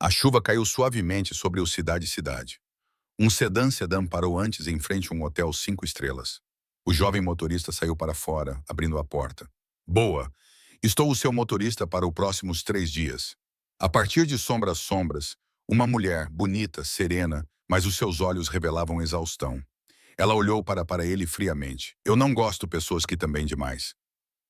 A chuva caiu suavemente sobre o cidade-cidade. Um sedã parou antes em frente a um hotel 5 estrelas. O jovem motorista saiu para fora, abrindo a porta. Boa! Estou o seu motorista para os próximos 3 dias. A partir de sombras, uma mulher, bonita, serena, mas os seus olhos revelavam exaustão. Ela olhou para ele friamente. Eu não gosto pessoas que também demais.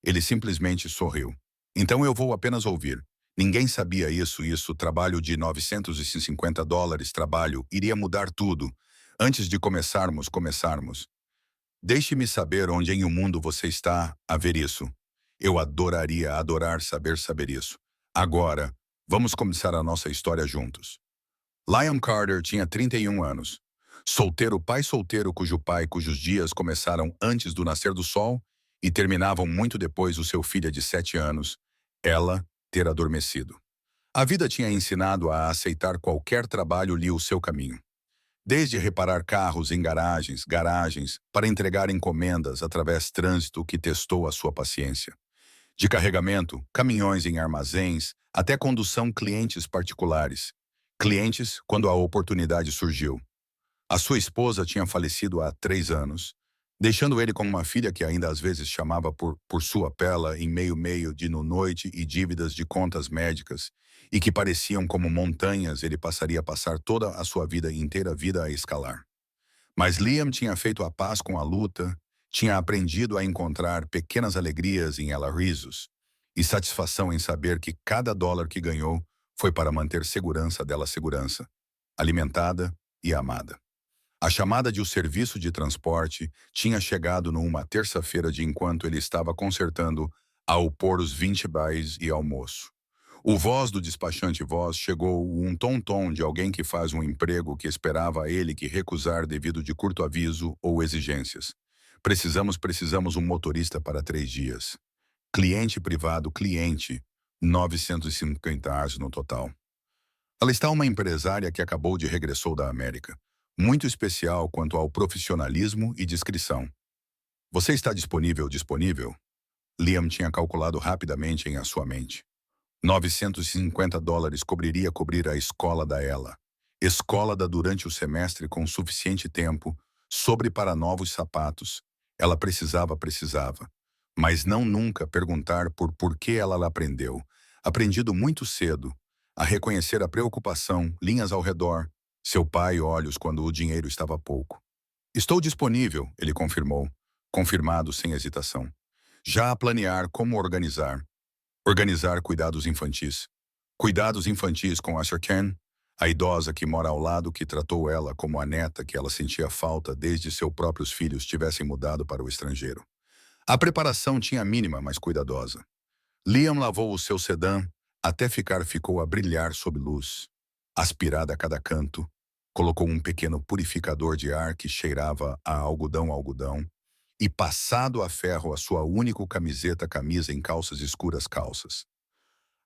Ele simplesmente sorriu. Então eu vou apenas ouvir. Ninguém sabia isso, trabalho de US$ 950, trabalho, iria mudar tudo. Antes de começarmos. Deixe-me saber onde em o mundo você está a ver isso. Eu adoraria adorar saber isso. Agora, vamos começar a nossa história juntos. Liam Carter tinha 31 anos. Solteiro, pai solteiro cujos dias começaram antes do nascer do sol e terminavam muito depois o seu filho de 7 anos, ela, ter adormecido. A vida tinha ensinado a aceitar qualquer trabalho lhe o seu caminho. Desde reparar carros em garagens, para entregar encomendas através trânsito que testou a sua paciência. De carregamento, caminhões em armazéns, até condução clientes particulares. Clientes quando a oportunidade surgiu. A sua esposa tinha falecido há 3 anos, deixando ele com uma filha que ainda às vezes chamava por sua pela em meio de no noite e dívidas de contas médicas, e que pareciam como montanhas ele passaria a passar toda a sua vida inteira a escalar. Mas Liam tinha feito a paz com a luta, tinha aprendido a encontrar pequenas alegrias em ela risos, e satisfação em saber que cada dólar que ganhou foi para manter segurança, alimentada e amada. A chamada de o serviço de transporte tinha chegado numa terça-feira de enquanto ele estava consertando ao pôr os 20 bays e almoço. O voz do despachante chegou um tom de alguém que faz um emprego que esperava a ele que recusar devido de curto aviso ou exigências. Precisamos um motorista para 3 dias. Cliente privado, cliente, US$ 950 no total. Ela está uma empresária que acabou de regressou da América. Muito especial quanto ao profissionalismo e discrição. Você está disponível? Liam tinha calculado rapidamente em a sua mente. US$ 950 cobriria cobrir a escola da ela. Escola da durante o semestre com suficiente tempo, sobre para novos sapatos. Ela precisava. Mas não nunca perguntar por que ela aprendeu. Aprendido muito cedo. A reconhecer a preocupação, linhas ao redor. Seu pai olhos quando o dinheiro estava pouco. Estou disponível, ele confirmou. Confirmado sem hesitação. Já a planear como organizar. Organizar cuidados infantis. Cuidados infantis com Asher Ken, a idosa que mora ao lado que tratou ela como a neta que ela sentia falta desde seus próprios filhos tivessem mudado para o estrangeiro. A preparação tinha mínima, mas cuidadosa. Liam lavou o seu sedã até ficou a brilhar sob luz. Aspirada a cada canto, colocou um pequeno purificador de ar que cheirava a algodão, e passado a ferro a sua única camisa em calças escuras calças.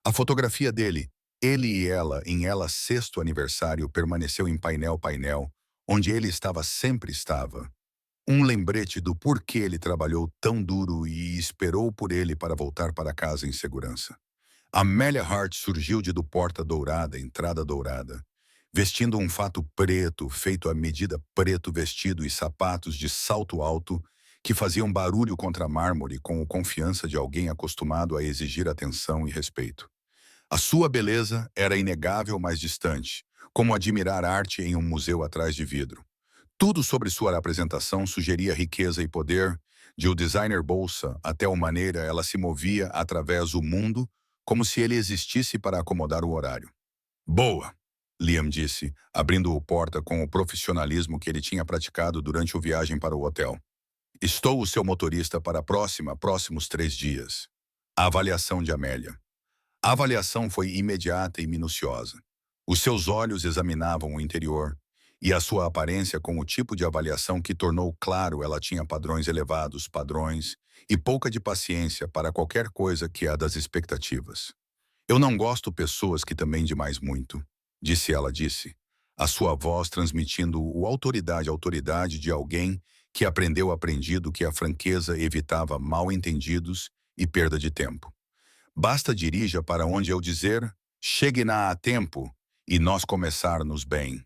A fotografia dele, ele e ela em ela sexto aniversário permaneceu em painel, onde ele sempre estava. Um lembrete do porquê ele trabalhou tão duro e esperou por ele para voltar para casa em segurança. Amélia Hart surgiu do porta dourada, entrada dourada, vestindo um fato preto, feito à medida preto vestido e sapatos de salto alto que faziam barulho contra mármore com a confiança de alguém acostumado a exigir atenção e respeito. A sua beleza era inegável, mas distante, como admirar arte em um museu atrás de vidro. Tudo sobre sua apresentação sugeria riqueza e poder, de o designer bolsa até a maneira ela se movia através do mundo, como se ele existisse para acomodar o horário. Boa, Liam disse, abrindo o porta com o profissionalismo que ele tinha praticado durante a viagem para o hotel. Estou o seu motorista para próximos 3 dias. A avaliação de Amélia. A avaliação foi imediata e minuciosa. Os seus olhos examinavam o interior, e a sua aparência com o tipo de avaliação que tornou claro ela tinha padrões elevados, e pouca de paciência para qualquer coisa que a das expectativas. Eu não gosto pessoas que também demais muito, disse, a sua voz transmitindo a autoridade de alguém que aprendido que a franqueza evitava mal-entendidos e perda de tempo. Basta dirija para onde eu dizer, chegue a tempo, e nós começarmos bem.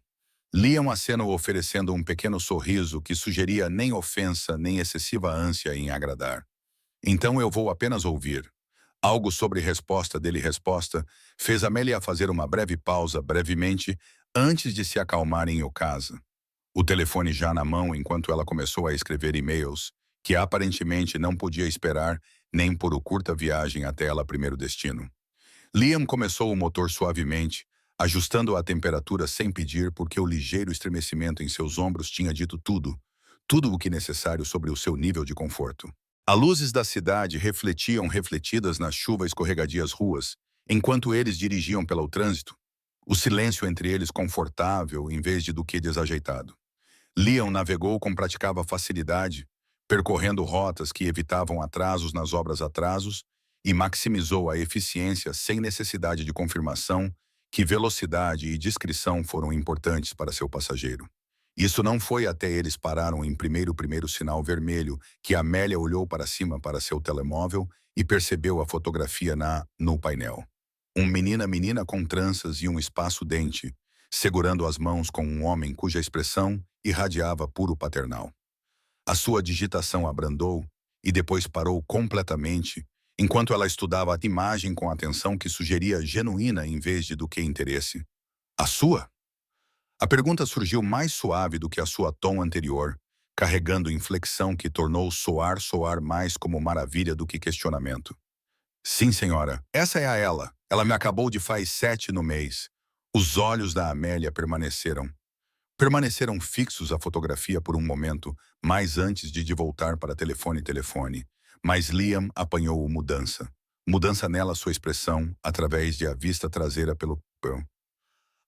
Liam acenou oferecendo um pequeno sorriso que sugeria nem ofensa nem excessiva ânsia em agradar. Então eu vou apenas ouvir. Algo sobre resposta dele resposta fez Amélia fazer uma breve pausa brevemente antes de se acalmar em casa. O telefone já na mão enquanto ela começou a escrever e-mails, que aparentemente não podia esperar nem por o curta viagem até ela primeiro destino. Liam começou o motor suavemente, ajustando a temperatura sem pedir porque o ligeiro estremecimento em seus ombros tinha dito tudo o que necessário sobre o seu nível de conforto. As luzes da cidade refletiam refletidas nas chuvas escorregadias ruas, enquanto eles dirigiam pelo trânsito. O silêncio entre eles confortável em vez de do que desajeitado. Liam navegou com praticava facilidade, percorrendo rotas que evitavam atrasos nas obras atrasos e maximizou a eficiência sem necessidade de confirmação que velocidade e discrição foram importantes para seu passageiro. Isso não foi até eles pararam em primeiro sinal vermelho que Amélia olhou para cima para seu telemóvel e percebeu a fotografia no painel. Menina com tranças e um espaço dente, segurando as mãos com um homem cuja expressão irradiava puro paternal. A sua digitação abrandou e depois parou completamente, enquanto ela estudava a imagem com atenção que sugeria genuína em vez de do que interesse. A sua? A pergunta surgiu mais suave do que a sua tom anterior, carregando inflexão que tornou soar mais como maravilha do que questionamento. Sim, senhora, essa é a ela. Ela me acabou de faz 7 no mês. Os olhos da Amélia permaneceram fixos à fotografia por um momento, mais antes de voltar para telefone. Mas Liam apanhou mudança. Mudança nela sua expressão, através de a vista traseira pelo...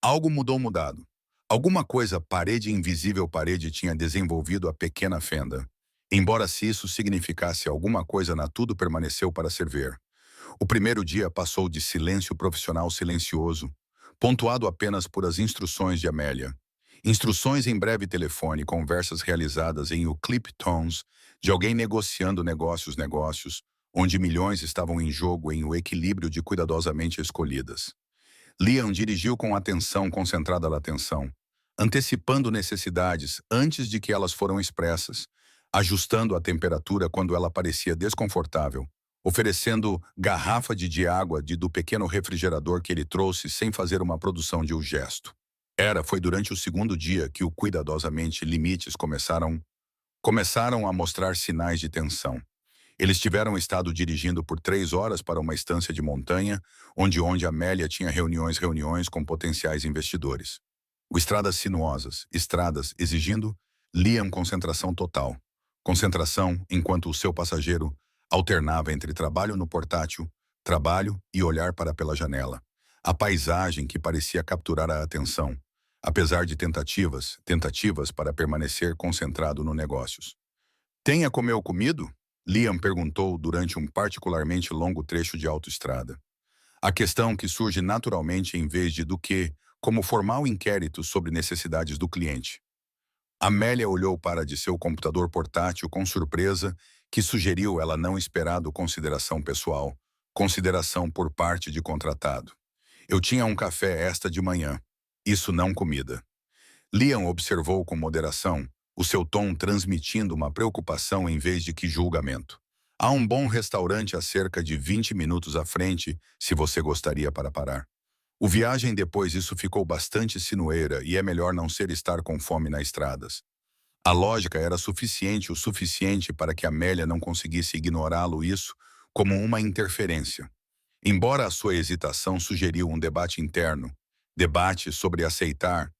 Algo mudado. Alguma coisa parede tinha desenvolvido a pequena fenda. Embora se isso significasse alguma coisa tudo permaneceu para servir. O primeiro dia passou de silêncio profissional silencioso, pontuado apenas por as instruções de Amélia. Instruções em breve telefone, conversas realizadas em clip tones de alguém negociando negócios, onde milhões estavam em jogo em o equilíbrio de cuidadosamente escolhidas. Liam dirigiu com atenção concentrada na atenção, antecipando necessidades antes de que elas foram expressas, ajustando a temperatura quando ela parecia desconfortável, oferecendo garrafa de água do pequeno refrigerador que ele trouxe sem fazer uma produção de um gesto. Foi durante o segundo dia que o cuidadosamente limites começaram a mostrar sinais de tensão. Eles tiveram estado dirigindo por 3 horas para uma estância de montanha, onde Amélia tinha reuniões com potenciais investidores. Estradas sinuosas, exigindo Liam concentração total. Concentração enquanto o seu passageiro alternava entre trabalho no portátil, trabalho e olhar pela janela. A paisagem que parecia capturar a atenção, apesar de tentativas para permanecer concentrado no negócios. Tenha comeu comido? Liam perguntou durante um particularmente longo trecho de autoestrada. A questão que surge naturalmente em vez de do que, como formal inquérito sobre necessidades do cliente. Amélia olhou para de seu computador portátil com surpresa, que sugeriu ela não esperado consideração pessoal, consideração por parte de contratado. Eu tinha um café esta de manhã. Isso não comida. Liam observou com moderação, o seu tom transmitindo uma preocupação em vez de que julgamento. Há um bom restaurante a cerca de 20 minutos à frente, se você gostaria para parar. O viagem depois isso ficou bastante sinueira e é melhor não estar com fome nas estradas. A lógica era o suficiente para que Amélia não conseguisse ignorá-lo isso como uma interferência. Embora a sua hesitação sugeriu um debate interno, debate sobre aceitar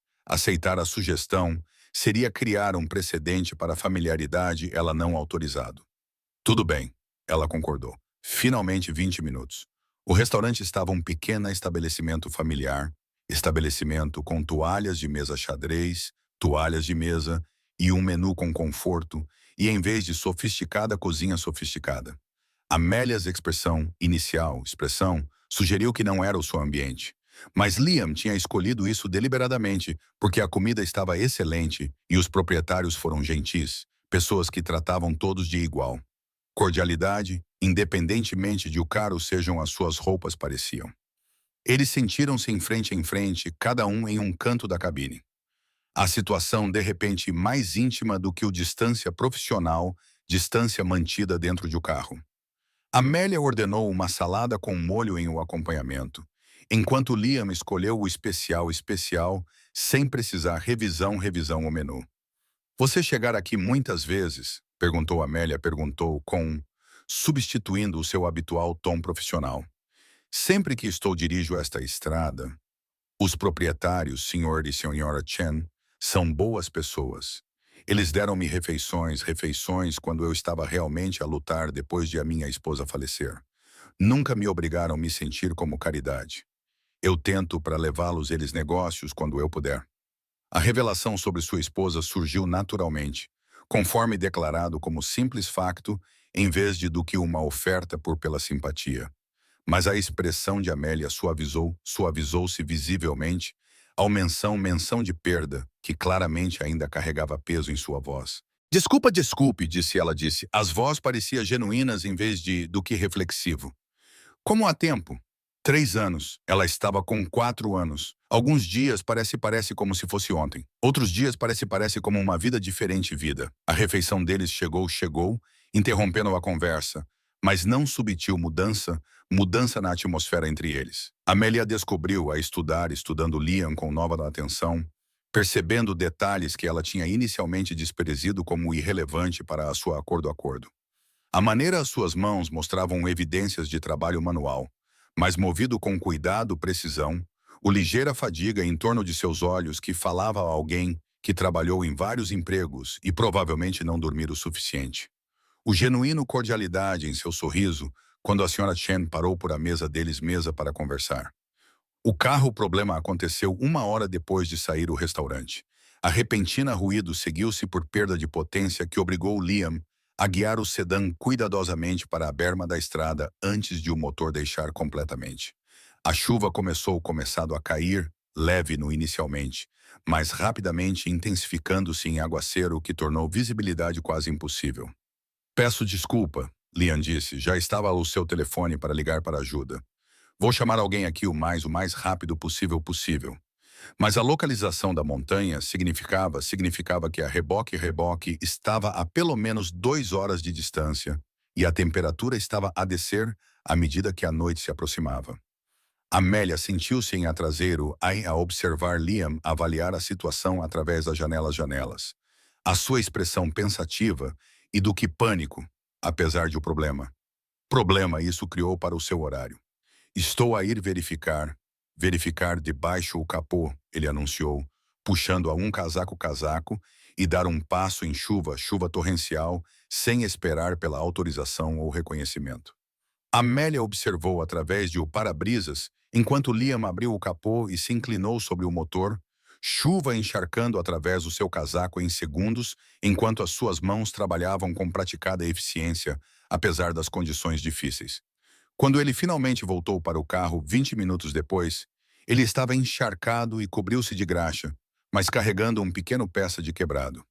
a sugestão, seria criar um precedente para familiaridade ela não autorizado. Tudo bem, ela concordou. Finalmente 20 minutos. O restaurante estava um pequeno estabelecimento familiar, estabelecimento com toalhas de mesa xadrez, toalhas de mesa e um menu com conforto, e em vez de sofisticada cozinha sofisticada. Amélia's expressão sugeriu que não era o seu ambiente. Mas Liam tinha escolhido isso deliberadamente, porque a comida estava excelente e os proprietários foram gentis, pessoas que tratavam todos de igual. Cordialidade, independentemente de o caro sejam as suas roupas pareciam. Eles sentiram-se em frente, cada um em um canto da cabine. A situação, de repente, mais íntima do que o distância profissional, distância mantida dentro de um carro. Amélia ordenou uma salada com molho em o acompanhamento, enquanto Liam escolheu o especial, sem precisar revisão o menu. Você chegar aqui muitas vezes? Perguntou Amélia, substituindo o seu habitual tom profissional. Sempre que estou dirijo esta estrada, os proprietários, Sr. e Sra. Chen, são boas pessoas. Eles deram-me refeições quando eu estava realmente a lutar depois de a minha esposa falecer. Nunca me obrigaram a me sentir como caridade. Eu tento para levá-los eles negócios quando eu puder. A revelação sobre sua esposa surgiu naturalmente, conforme declarado como simples facto, em vez de do que uma oferta pela simpatia. Mas a expressão de Amélia suavizou-se visivelmente ao menção de perda, que claramente ainda carregava peso em sua voz. Desculpe, disse. As vozes pareciam genuínas em vez do que reflexivo. Como há tempo? 3 anos. Ela estava com 4 anos. Alguns dias parece como se fosse ontem. Outros dias parece como uma vida diferente vida. A refeição deles chegou, interrompendo a conversa, mas não subtil mudança na atmosfera entre eles. Amélia descobriu a estudando Liam com nova atenção, percebendo detalhes que ela tinha inicialmente desprezido como irrelevante para a sua acordo. A maneira as suas mãos mostravam evidências de trabalho manual, mas movido com cuidado, precisão, o ligeira fadiga em torno de seus olhos que falava a alguém que trabalhou em vários empregos e provavelmente não dormir o suficiente. O genuíno cordialidade em seu sorriso quando a Sra. Chen parou por a mesa deles para conversar. O problema aconteceu 1 hora depois de sair do restaurante. A repentina ruído seguiu-se por perda de potência que obrigou Liam a guiar o sedã cuidadosamente para a berma da estrada antes de o motor deixar completamente. A chuva começado a cair, leve no inicialmente, mas rapidamente intensificando-se em aguaceiro que tornou visibilidade quase impossível. Peço desculpa, Liam disse, já estava ao seu telefone para ligar para ajuda. Vou chamar alguém aqui o mais rápido possível. Mas a localização da montanha significava que a reboque estava a pelo menos 2 horas de distância e a temperatura estava a descer à medida que a noite se aproximava. Amélia sentiu-se em atraseiro a observar Liam avaliar a situação através das janelas. A sua expressão pensativa e do que pânico, apesar de o problema. Isso criou para o seu horário. Estou a ir verificar debaixo o capô, ele anunciou, puxando a um casaco e dar um passo em chuva torrencial, sem esperar pela autorização ou reconhecimento. Amélia observou através de o para-brisas, enquanto Liam abriu o capô e se inclinou sobre o motor, chuva encharcando através do seu casaco em segundos, enquanto as suas mãos trabalhavam com praticada eficiência, apesar das condições difíceis. Quando ele finalmente voltou para o carro 20 minutos depois, ele estava encharcado e cobriu-se de graxa, mas carregando um pequeno peça de quebrado.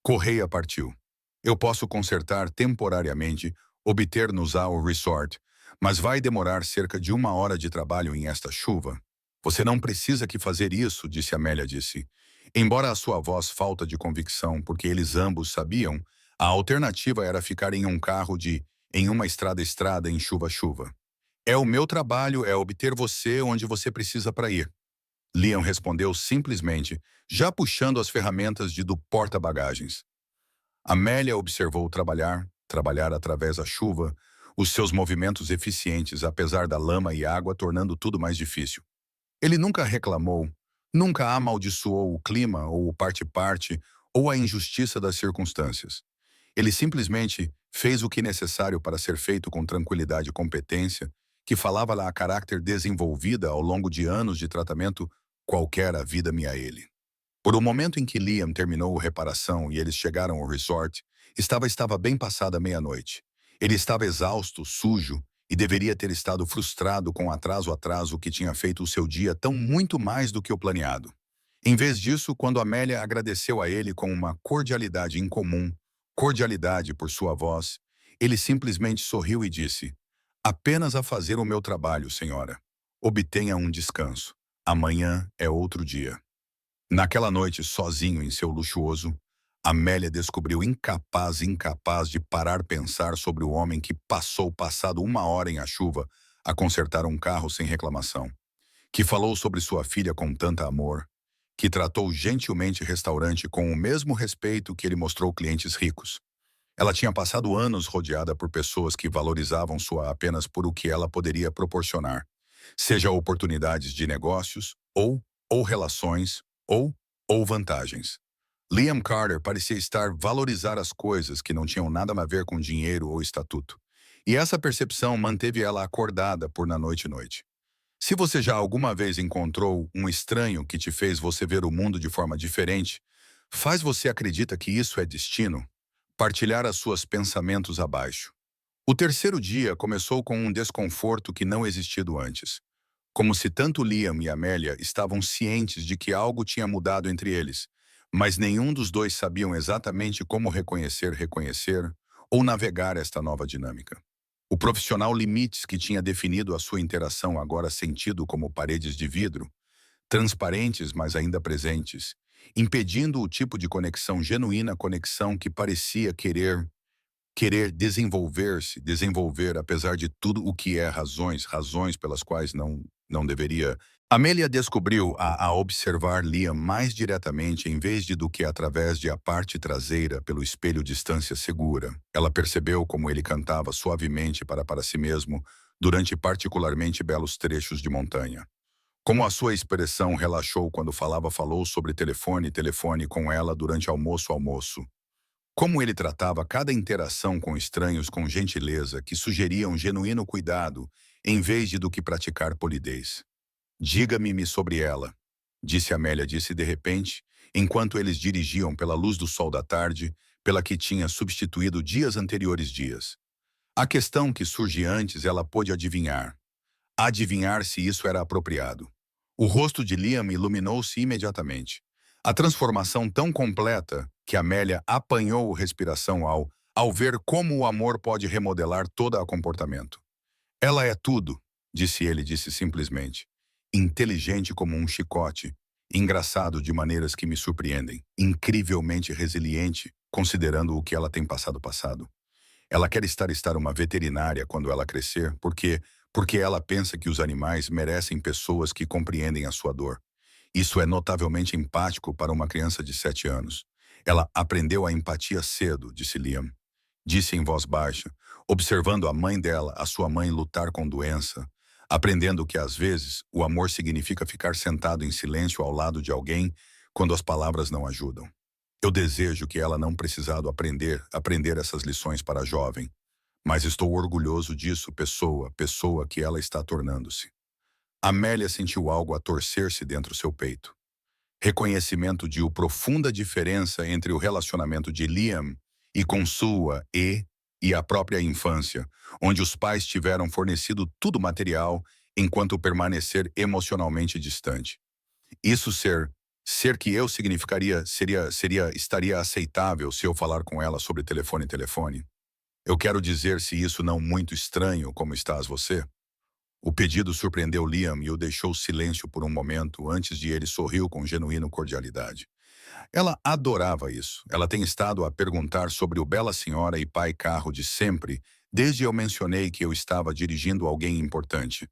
Correia partiu. Eu posso consertar temporariamente, obter-nos ao resort, mas vai demorar cerca de 1 hora de trabalho em esta chuva. Você não precisa que fazer isso, disse Amélia, Embora a sua voz falta de convicção, porque eles ambos sabiam, a alternativa era ficar em um carro em uma estrada em chuva. É o meu trabalho, é obter você onde você precisa para ir. Liam respondeu simplesmente, já puxando as ferramentas do porta-bagagens. Amélia observou trabalhar através da chuva, os seus movimentos eficientes apesar da lama e água tornando tudo mais difícil. Ele nunca reclamou, nunca amaldiçoou o clima ou o parte-parte ou a injustiça das circunstâncias. Ele simplesmente fez o que necessário para ser feito com tranquilidade e competência, que falava lá a caráter desenvolvida ao longo de anos de tratamento qualquer a vida-me a ele. Por um momento em que Liam terminou a reparação e eles chegaram ao resort, estava bem passada meia-noite. Ele estava exausto, sujo, e deveria ter estado frustrado com o atraso que tinha feito o seu dia tão muito mais do que o planeado. Em vez disso, quando Amélia agradeceu a ele com uma cordialidade incomum, cordialidade por sua voz, ele simplesmente sorriu e disse, apenas a fazer o meu trabalho, senhora. Obtenha um descanso. Amanhã é outro dia. Naquela noite, sozinho em seu luxuoso, Amélia descobriu incapaz de parar pensar sobre o homem que passou passado uma hora em a chuva a consertar um carro sem reclamação, que falou sobre sua filha com tanta amor, que tratou gentilmente restaurante com o mesmo respeito que ele mostrou clientes ricos. Ela tinha passado anos rodeada por pessoas que valorizavam sua apenas por o que ela poderia proporcionar, seja oportunidades de negócios, ou relações, ou vantagens. Liam Carter parecia estar valorizar as coisas que não tinham nada a ver com dinheiro ou estatuto. E essa percepção manteve ela acordada por na noite e noite. Se você já alguma vez encontrou um estranho que te fez você ver o mundo de forma diferente, faz você acredita que isso é destino? Partilhar as suas pensamentos abaixo. O terceiro dia começou com um desconforto que não existido antes. Como se tanto Liam e Amélia estavam cientes de que algo tinha mudado entre eles, mas nenhum dos dois sabiam exatamente como reconhecer ou navegar esta nova dinâmica. O profissional limites que tinha definido a sua interação agora sentido como paredes de vidro, transparentes mas ainda presentes, impedindo o tipo de conexão genuína, conexão que parecia querer desenvolver apesar de tudo o que é razões pelas quais não deveria. Amélia descobriu a observar Liam mais diretamente em vez de do que através de a parte traseira pelo espelho distância segura. Ela percebeu como ele cantava suavemente para si mesmo durante particularmente belos trechos de montanha. Como a sua expressão relaxou quando falou sobre telefone com ela durante almoço. Como ele tratava cada interação com estranhos com gentileza que sugeria um genuíno cuidado, em vez de do que praticar polidez. Diga-me sobre ela, disse Amélia, disse de repente, enquanto eles dirigiam pela luz do sol da tarde, pela que tinha substituído dias anteriores dias. A questão que surge antes ela pôde adivinhar. Adivinhar se isso era apropriado. O rosto de Liam iluminou-se imediatamente. A transformação tão completa que Amélia apanhou respiração ao ver como o amor pode remodelar todo o comportamento. Ela é tudo, disse simplesmente. Inteligente como um chicote, engraçado de maneiras que me surpreendem, incrivelmente resiliente, considerando o que ela tem passado. Ela quer estar uma veterinária quando ela crescer, porque ela pensa que os animais merecem pessoas que compreendem a sua dor. Isso é notavelmente empático para uma criança de 7 anos. Ela aprendeu a empatia cedo, disse Liam. Disse em voz baixa, observando a mãe dela, a sua mãe lutar com doença, aprendendo que às vezes o amor significa ficar sentado em silêncio ao lado de alguém quando as palavras não ajudam. Eu desejo que ela não precisado aprender essas lições para a jovem, mas estou orgulhoso disso, pessoa que ela está tornando-se. Amélia sentiu algo a torcer-se dentro seu peito. Reconhecimento de o profunda diferença entre o relacionamento de Liam e com sua e a própria infância, onde os pais tiveram fornecido tudo material enquanto permanecer emocionalmente distante. Isso ser que eu significaria estaria aceitável se eu falar com ela sobre telefone. Eu quero dizer se isso não muito estranho como estás você. O pedido surpreendeu Liam e o deixou silêncio por um momento antes de ele sorriu com genuína cordialidade. Ela adorava isso. Ela tem estado a perguntar sobre o Bela Senhora e Pai Carro de sempre, desde eu mencionei que eu estava dirigindo alguém importante.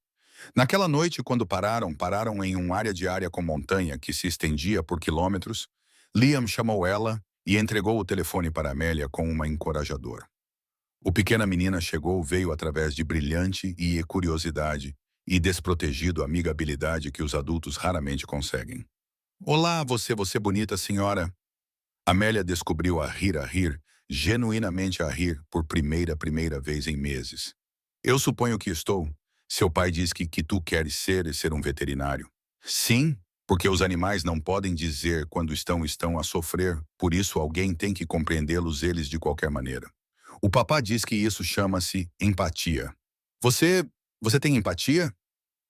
Naquela noite, quando pararam em uma área de área com montanha que se estendia por quilômetros, Liam chamou ela e entregou o telefone para Amélia com uma encorajador. O pequena menina veio através de brilhante e curiosidade e desprotegido amigabilidade que os adultos raramente conseguem. Olá, você bonita senhora. Amélia descobriu a rir, genuinamente a rir por primeira vez em meses. Eu suponho que estou. Seu pai diz que tu queres ser um veterinário. Sim, porque os animais não podem dizer quando estão a sofrer, por isso alguém tem que compreendê-los eles de qualquer maneira. O papá diz que isso chama-se empatia. Você tem empatia?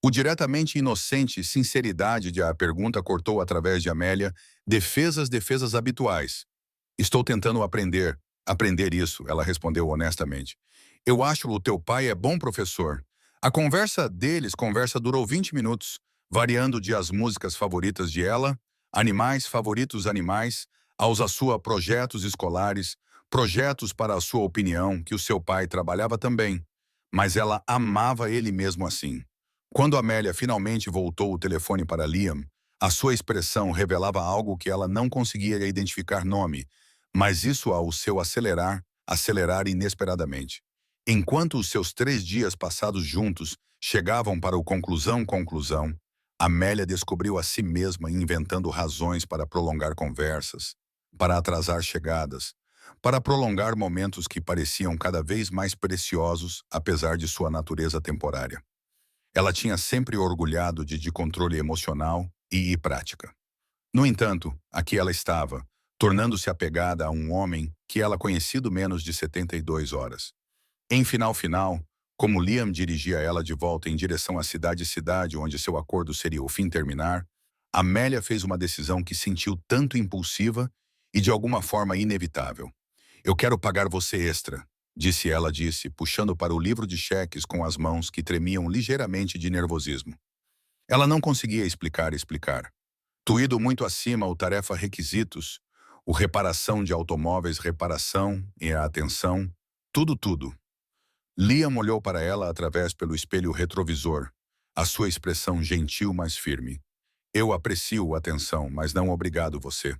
O diretamente inocente sinceridade de a pergunta cortou através de Amélia defesas habituais. Estou tentando aprender isso, ela respondeu honestamente. Eu acho o teu pai é bom professor. A conversa deles, conversa durou 20 minutos, variando de as músicas favoritas de ela, animais favoritos animais, aos a sua projetos escolares, projetos para a sua opinião, que o seu pai trabalhava também. Mas ela amava ele mesmo assim. Quando Amélia finalmente voltou o telefone para Liam, a sua expressão revelava algo que ela não conseguia identificar nome, mas isso ao seu acelerar inesperadamente. Enquanto os seus 3 dias passados juntos chegavam para o conclusão, Amélia descobriu a si mesma inventando razões para prolongar conversas, para atrasar chegadas, para prolongar momentos que pareciam cada vez mais preciosos, apesar de sua natureza temporária. Ela tinha sempre orgulhado de controle emocional e prática. No entanto, aqui ela estava, tornando-se apegada a um homem que ela conhecido menos de 72 horas. Em final, como Liam dirigia ela de volta em direção à cidade onde seu acordo seria o fim terminar, Amélia fez uma decisão que sentiu tanto impulsiva e de alguma forma inevitável. Eu quero pagar você extra, disse, puxando para o livro de cheques com as mãos que tremiam ligeiramente de nervosismo. Ela não conseguia explicar. Tuído muito acima o tarefa requisitos, o reparação de automóveis, reparação e a atenção, tudo. Liam olhou para ela através pelo espelho retrovisor, a sua expressão gentil, mas firme. Eu aprecio a atenção, mas não obrigado você.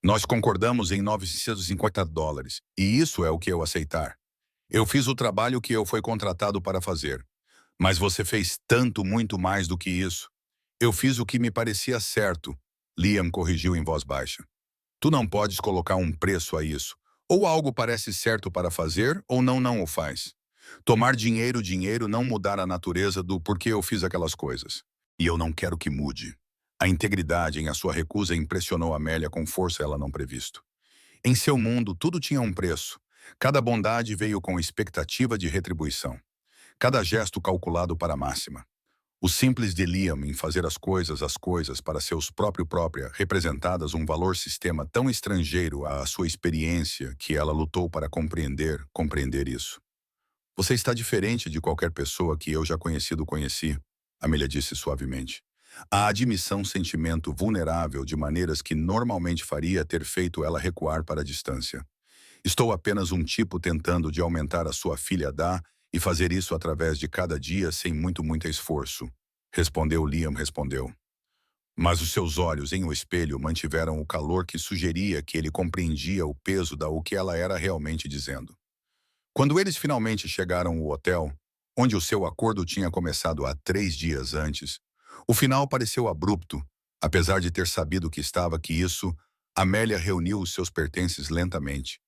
Nós concordamos em $950, e isso é o que eu aceitar. Eu fiz o trabalho que eu fui contratado para fazer. Mas você fez tanto, muito mais do que isso. Eu fiz o que me parecia certo, Liam corrigiu em voz baixa. Tu não podes colocar um preço a isso. Ou algo parece certo para fazer, ou não o faz. Tomar dinheiro não mudar a natureza do porquê eu fiz aquelas coisas. E eu não quero que mude. A integridade em a sua recusa impressionou Amélia com força ela não previsto. Em seu mundo, tudo tinha um preço. Cada bondade veio com expectativa de retribuição. Cada gesto calculado para a máxima. O simples de Liam em fazer as coisas para seus própria, representadas um valor sistema tão estrangeiro à sua experiência que ela lutou para compreender isso. Você está diferente de qualquer pessoa que eu já conheci, Amélia disse suavemente. A admissão sentimento vulnerável de maneiras que normalmente faria ter feito ela recuar para a distância. Estou apenas um tipo tentando de aumentar a sua filha da e fazer isso através de cada dia sem muito esforço. Liam respondeu. Mas os seus olhos em o espelho mantiveram o calor que sugeria que ele compreendia o peso da o que ela era realmente dizendo. Quando eles finalmente chegaram ao hotel, onde o seu acordo tinha começado há 3 dias antes, o final pareceu abrupto, apesar de ter sabido que isso, Amélia reuniu os seus pertences lentamente,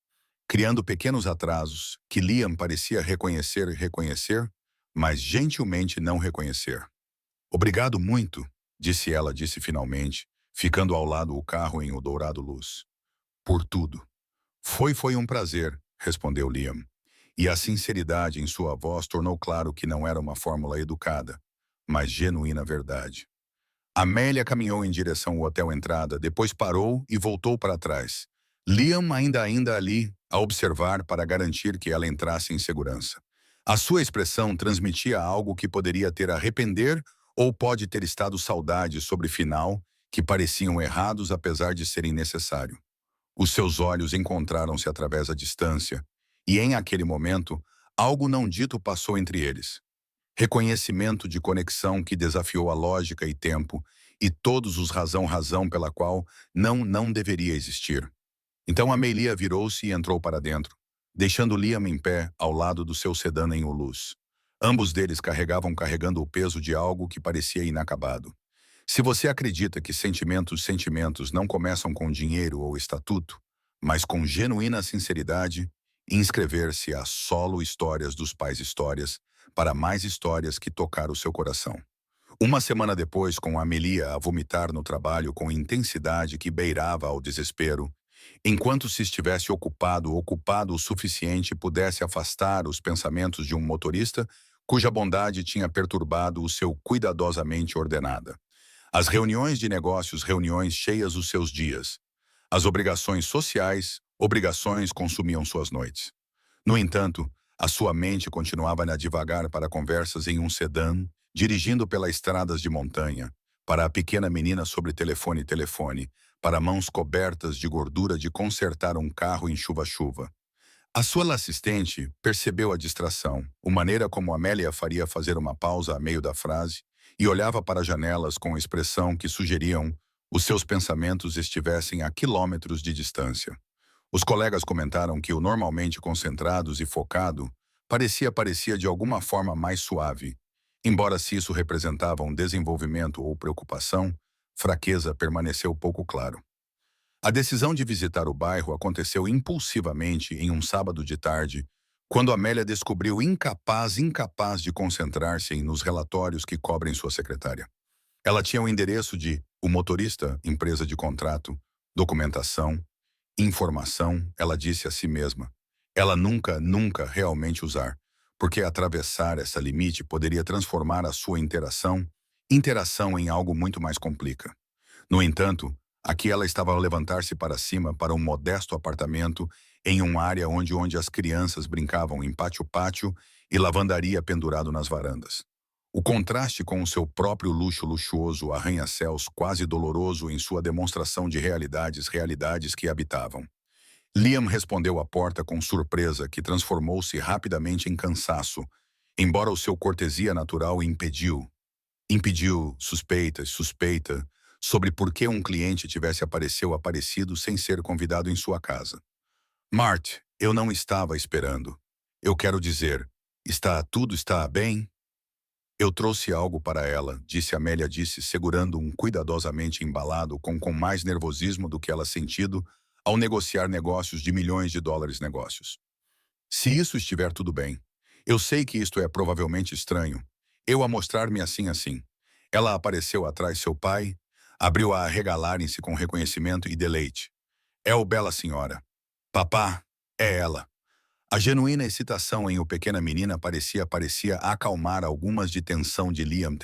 criando pequenos atrasos que Liam parecia reconhecer, mas gentilmente não reconhecer. Obrigado muito, disse finalmente, ficando ao lado o carro em o dourado luz. Por tudo. Foi um prazer, respondeu Liam. E a sinceridade em sua voz tornou claro que não era uma fórmula educada, mas genuína verdade. Amélia caminhou em direção ao hotel entrada, depois parou e voltou para trás. Liam ainda ali, a observar para garantir que ela entrasse em segurança. A sua expressão transmitia algo que poderia ter arrepender ou pode ter estado saudade sobre final, que pareciam errados apesar de serem necessário. Os seus olhos encontraram-se através da distância, e em aquele momento, algo não dito passou entre eles. Reconhecimento de conexão que desafiou a lógica e tempo, e todos os razão pela qual não deveria existir. Então Amelia virou-se e entrou para dentro, deixando Liam em pé ao lado do seu sedã em luz. Ambos deles carregando o peso de algo que parecia inacabado. Se você acredita que sentimentos não começam com dinheiro ou estatuto, mas com genuína sinceridade, inscrever-se a solo histórias dos pais histórias, para mais histórias que tocar o seu coração. Uma semana depois, com Amelia a vomitar no trabalho com intensidade que beirava ao desespero, enquanto se estivesse ocupado o suficiente pudesse afastar os pensamentos de um motorista cuja bondade tinha perturbado o seu cuidadosamente ordenada. As reuniões de negócios, reuniões cheias os seus dias. As obrigações sociais, obrigações consumiam suas noites. No entanto, A sua mente continuava a divagar para conversas em um sedã, dirigindo pelas estradas de montanha, para a pequena menina sobre telefone, para mãos cobertas de gordura de consertar um carro em chuva-chuva. A sua assistente percebeu a distração, a maneira como Amélia faria fazer uma pausa a meio da frase, e olhava para as janelas com expressão que sugeriam os seus pensamentos estivessem a quilômetros de distância. Os colegas comentaram que o normalmente concentrados e focado parecia de alguma forma mais suave. Embora se isso representava um desenvolvimento ou preocupação, fraqueza permaneceu pouco claro. A decisão de visitar o bairro aconteceu impulsivamente em um sábado de tarde, quando Amélia descobriu incapaz de concentrar-se nos relatórios que cobrem sua secretária. Ela tinha o endereço de o motorista, empresa de contrato, documentação, informação, ela disse a si mesma. Ela nunca realmente usar, porque atravessar essa limite poderia transformar a sua interação em algo muito mais complica. No entanto, aqui ela estava a levantar-se para cima para um modesto apartamento em uma área onde as crianças brincavam em pátio e lavandaria pendurado nas varandas. O contraste com o seu próprio luxo luxuoso arranha-céus quase doloroso em sua demonstração de realidades que habitavam. Liam respondeu à porta com surpresa que transformou-se rapidamente em cansaço, embora o seu cortesia natural impediu suspeita, sobre por que um cliente tivesse aparecido sem ser convidado em sua casa. Mart, eu não estava esperando. Eu quero dizer, tudo está bem? Eu trouxe algo para ela, disse Amélia, segurando um cuidadosamente embalado com mais nervosismo do que ela sentido ao negociar negócios de milhões de dólares negócios. Se isso estiver tudo bem. Eu sei que isto é provavelmente estranho. Eu a mostrar-me assim. Ela apareceu atrás seu pai, abriu a arregalarem-se com reconhecimento e deleite. É o bela senhora. Papá, é ela. A genuína excitação em o pequena menina parecia acalmar algumas de Liam,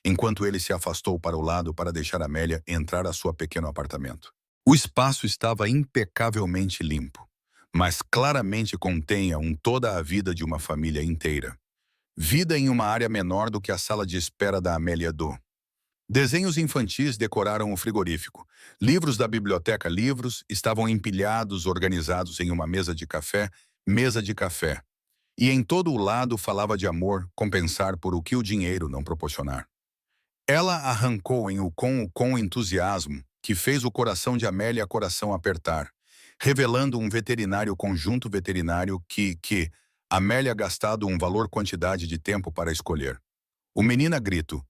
enquanto ele se afastou para o lado para deixar Amélia entrar a seu pequeno apartamento. O espaço estava impecavelmente limpo, mas claramente continha toda a vida de uma família inteira. Vida em uma área menor do que a sala de espera da Amélia do. Desenhos infantis decoraram o frigorífico. Livros da biblioteca, estavam empilhados, organizados em uma mesa de café. E em todo o lado falava de amor, compensar por o que o dinheiro não proporcionar. Ela arrancou com entusiasmo, que fez o coração de Amélia coração apertar, revelando um conjunto veterinário que Amélia gastado um valor quantidade de tempo para escolher. O menina grito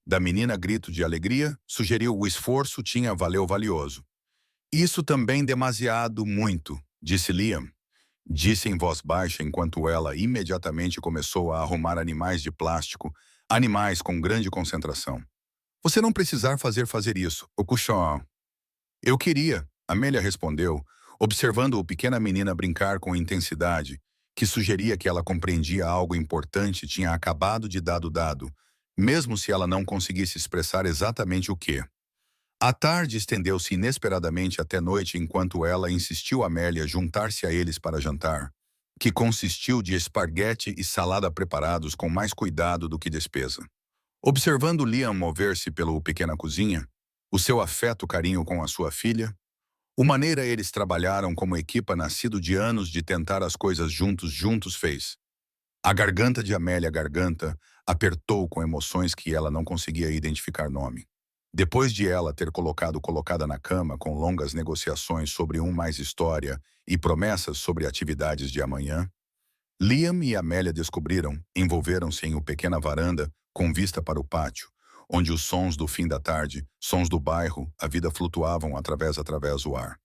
de alegria, sugeriu o esforço tinha valioso. Isso também demasiado muito, disse Liam. Disse em voz baixa enquanto ela imediatamente começou a arrumar animais de plástico, animais com grande concentração. Você não precisar fazer isso, o Cuchon. Eu queria, Amélia respondeu, observando a pequena menina brincar com intensidade, que sugeria que ela compreendia algo importante tinha acabado de dado, mesmo se ela não conseguisse expressar exatamente o que. A tarde estendeu-se inesperadamente até noite enquanto ela insistiu Amélia juntar-se a eles para jantar, que consistiu de esparguete e salada preparados com mais cuidado do que despesa. Observando Liam mover-se pela pequena cozinha, o seu carinho com a sua filha, a maneira eles trabalharam como equipa nascido de anos de tentar as coisas juntos fez. A garganta de Amélia apertou com emoções que ela não conseguia identificar nome. Depois de ela ter colocada na cama com longas negociações sobre mais história e promessas sobre atividades de amanhã, Liam e Amélia envolveram-se em uma pequena varanda com vista para o pátio, onde os sons do fim da tarde, sons do bairro, a vida flutuavam através do ar.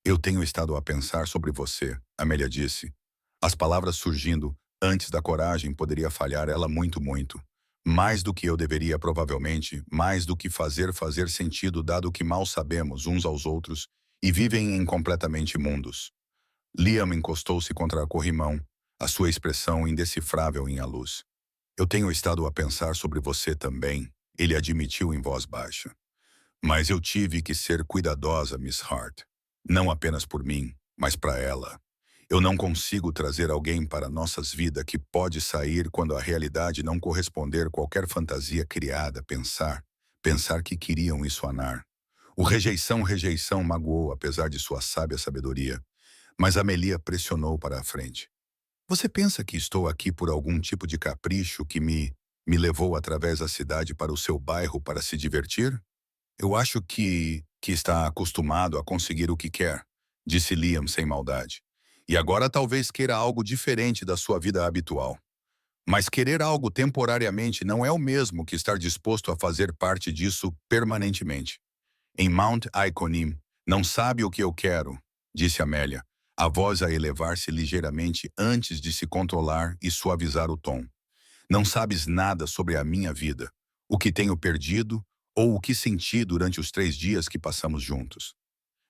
Eu tenho estado a pensar sobre você, Amélia disse. As palavras surgindo, antes da coragem poderia falhar ela muito. Mais do que eu deveria provavelmente, mais do que fazer sentido dado que mal sabemos uns aos outros e vivem em completamente mundos. Liam encostou-se contra a corrimão, a sua expressão indecifrável em a luz. Eu tenho estado a pensar sobre você também, ele admitiu em voz baixa. Mas eu tive que ser cuidadosa, Miss Hart. Não apenas por mim, mas para ela. Eu não consigo trazer alguém para nossas vidas que pode sair quando a realidade não corresponder qualquer fantasia criada, pensar que queriam isso anar. O rejeição magoou apesar de sua sábia sabedoria, mas Amelia pressionou para a frente. Você pensa que estou aqui por algum tipo de capricho que me levou através da cidade para o seu bairro para se divertir? Eu acho que está acostumado a conseguir o que quer, disse Liam sem maldade. E agora talvez queira algo diferente da sua vida habitual. Mas querer algo temporariamente não é o mesmo que estar disposto a fazer parte disso permanentemente. Em Mount Ikonim, não sabe o que eu quero, disse Amélia, a voz a elevar-se ligeiramente antes de se controlar e suavizar o tom. Não sabes nada sobre a minha vida, o que tenho perdido ou o que senti durante os 3 dias que passamos juntos.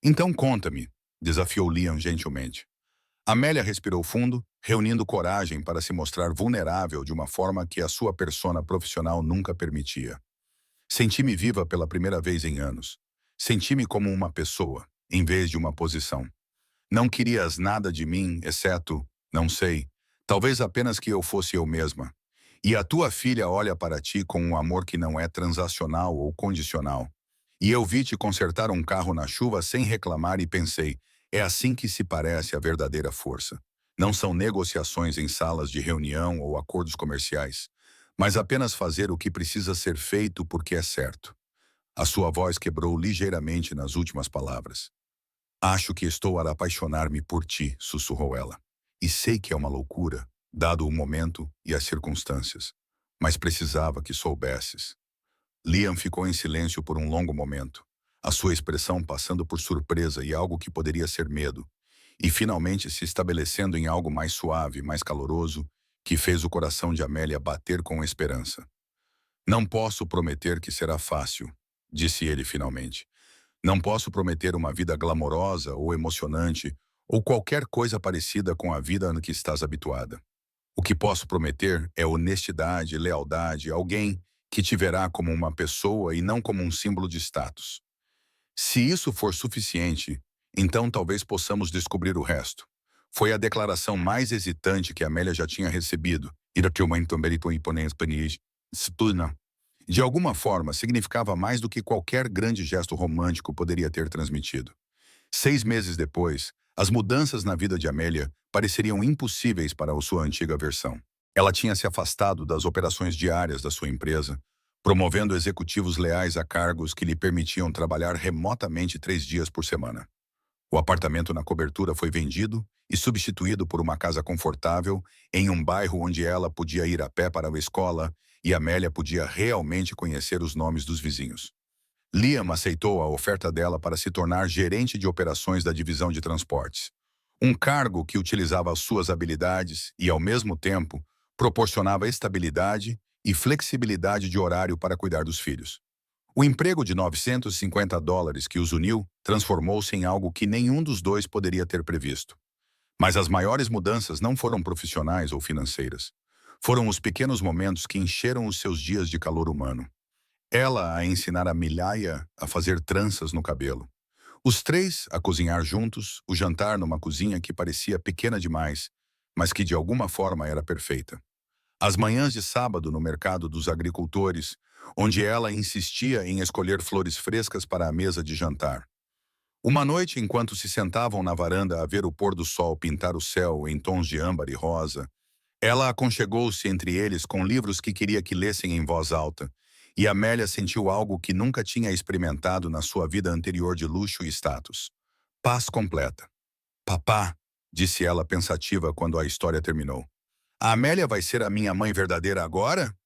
Então conta-me, desafiou Liam gentilmente. Amélia respirou fundo, reunindo coragem para se mostrar vulnerável de uma forma que a sua persona profissional nunca permitia. Senti-me viva pela primeira vez em anos. Senti-me como uma pessoa, em vez de uma posição. Não querias nada de mim, exceto, não sei, talvez apenas que eu fosse eu mesma. E a tua filha olha para ti com um amor que não é transacional ou condicional. E eu vi te consertar um carro na chuva sem reclamar e pensei, é assim que se parece a verdadeira força. Não são negociações em salas de reunião ou acordos comerciais, mas apenas fazer o que precisa ser feito porque é certo. A sua voz quebrou ligeiramente nas últimas palavras. Acho que estou a apaixonar-me por ti, sussurrou ela. E sei que é uma loucura, dado o momento e as circunstâncias. Mas precisava que soubesses. Liam ficou em silêncio por um longo momento, a sua expressão passando por surpresa e algo que poderia ser medo, e finalmente se estabelecendo em algo mais suave, mais caloroso, que fez o coração de Amélia bater com esperança. Não posso prometer que será fácil, disse ele finalmente. Não posso prometer uma vida glamourosa ou emocionante ou qualquer coisa parecida com a vida a que estás habituada. O que posso prometer é honestidade, lealdade, alguém que te verá como uma pessoa e não como um símbolo de status. Se isso for suficiente, então talvez possamos descobrir o resto. Foi a declaração mais hesitante que Amélia já tinha recebido. De alguma forma, significava mais do que qualquer grande gesto romântico poderia ter transmitido. 6 meses depois, as mudanças na vida de Amélia pareceriam impossíveis para a sua antiga versão. Ela tinha se afastado das operações diárias da sua empresa, promovendo executivos leais a cargos que lhe permitiam trabalhar remotamente 3 dias por semana. O apartamento na cobertura foi vendido e substituído por uma casa confortável em um bairro onde ela podia ir a pé para a escola e Amélia podia realmente conhecer os nomes dos vizinhos. Liam aceitou a oferta dela para se tornar gerente de operações da divisão de transportes. Um cargo que utilizava as suas habilidades e, ao mesmo tempo, proporcionava estabilidade e flexibilidade de horário para cuidar dos filhos. O emprego de $950 que os uniu transformou-se em algo que nenhum dos dois poderia ter previsto. Mas as maiores mudanças não foram profissionais ou financeiras. Foram os pequenos momentos que encheram os seus dias de calor humano. Ela a ensinar a Milhaia a fazer tranças no cabelo. Os três a cozinhar juntos, o jantar numa cozinha que parecia pequena demais, mas que de alguma forma era perfeita. As manhãs de sábado no mercado dos agricultores, onde ela insistia em escolher flores frescas para a mesa de jantar. Uma noite, enquanto se sentavam na varanda a ver o pôr do sol pintar o céu em tons de âmbar e rosa, ela aconchegou-se entre eles com livros que queria que lessem em voz alta, e Amélia sentiu algo que nunca tinha experimentado na sua vida anterior de luxo e status. Paz completa. Papá, disse ela pensativa quando a história terminou. A Amélia vai ser a minha mãe verdadeira agora?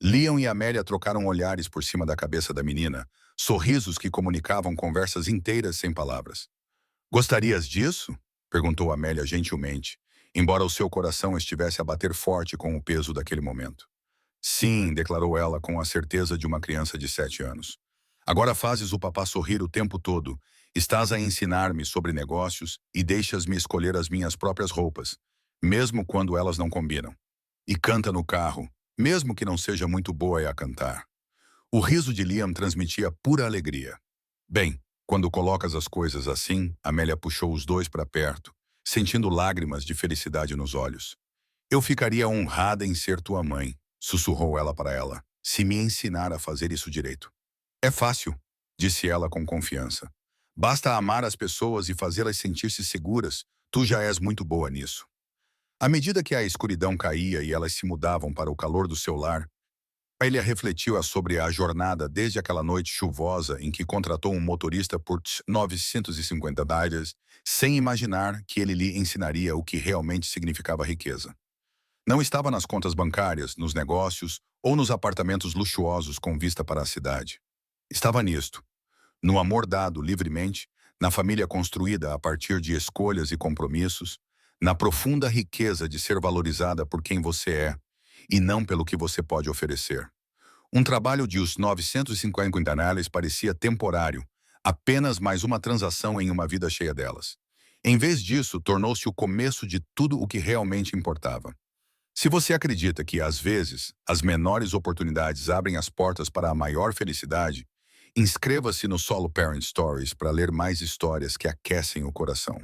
Liam e Amélia trocaram olhares por cima da cabeça da menina, sorrisos que comunicavam conversas inteiras sem palavras. Gostarias disso? Perguntou Amélia gentilmente, embora o seu coração estivesse a bater forte com o peso daquele momento. Sim, declarou ela com a certeza de uma criança de 7 anos. Agora fazes o papá sorrir o tempo todo. Estás a ensinar-me sobre negócios e deixas-me escolher as minhas próprias roupas, mesmo quando elas não combinam. E canta no carro, mesmo que não seja muito boa a cantar. O riso de Liam transmitia pura alegria. Bem, quando colocas as coisas assim, Amélia puxou os dois para perto, sentindo lágrimas de felicidade nos olhos. Eu ficaria honrada em ser tua mãe, sussurrou ela para ela, se me ensinar a fazer isso direito. É fácil, disse ela com confiança. Basta amar as pessoas e fazê-las sentir-se seguras. Tu já és muito boa nisso. À medida que a escuridão caía e elas se mudavam para o calor do seu lar, ele refletiu sobre a jornada desde aquela noite chuvosa em que contratou um motorista por 950 dólares, sem imaginar que ele lhe ensinaria o que realmente significava riqueza. Não estava nas contas bancárias, nos negócios ou nos apartamentos luxuosos com vista para a cidade. Estava nisto, no amor dado livremente, na família construída a partir de escolhas e compromissos, na profunda riqueza de ser valorizada por quem você é e não pelo que você pode oferecer. Um trabalho de os 950 reais parecia temporário, apenas mais uma transação em uma vida cheia delas. Em vez disso, tornou-se o começo de tudo o que realmente importava. Se você acredita que, às vezes, as menores oportunidades abrem as portas para a maior felicidade, inscreva-se no Solo Parent Stories para ler mais histórias que aquecem o coração.